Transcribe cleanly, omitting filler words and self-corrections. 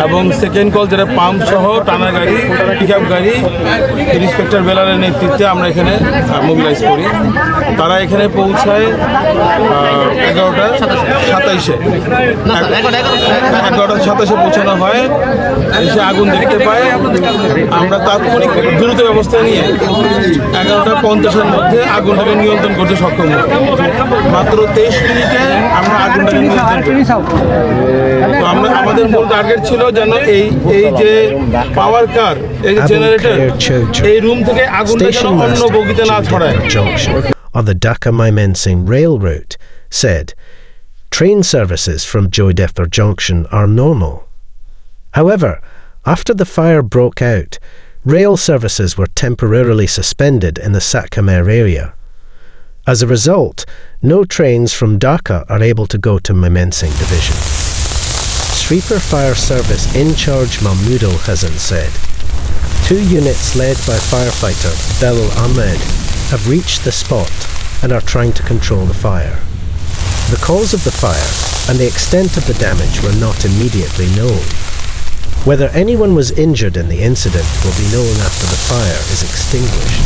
এবং second call যেটা pump সহ টানা গাড়ি পিকআপ গাড়ি ইন্সপেক্টর বেলারের নেতৃত্বে আমরা এখানে মোবিলাইজ করি। তারা এখানে পৌঁছায় 11:27 11:27 পৌঁছানো হয়। এসে আগুন দেখতে পায়, আমরা তাৎক্ষণিক দ্রুত ব্যবস্থা নিয়ে 11:50 মধ্যে আগুনটাকে নিয়ন্ত্রণ করতে সক্ষম হই। মাত্র 23 মিনিটে আমরা আগুনটাকে নিয়ন্ত্রণ করি। তো আমাদের মূল টার্গেট ছিল যেন এই যে পাওয়ার কার, এই যে জেনারেটর, এই রুম থেকে আগুনটা যেন অন্য বগিতে না ছড়ায়। On the Dhaka Mymensingh rail route said train services from Joydepur Junction are normal. However, after the fire broke out, rail services were temporarily suspended in the Satkamer area. As a result, no trains from Dhaka are able to go to Mymensingh Division. Sweeper Fire Service in charge Mahmuda Hassan said, 2 units led by firefighter Belal Ahmed have reached the spot and are trying to control the fire. The cause of the fire and the extent of the damage were not immediately known. Whether anyone was injured in the incident will be known after the fire is extinguished.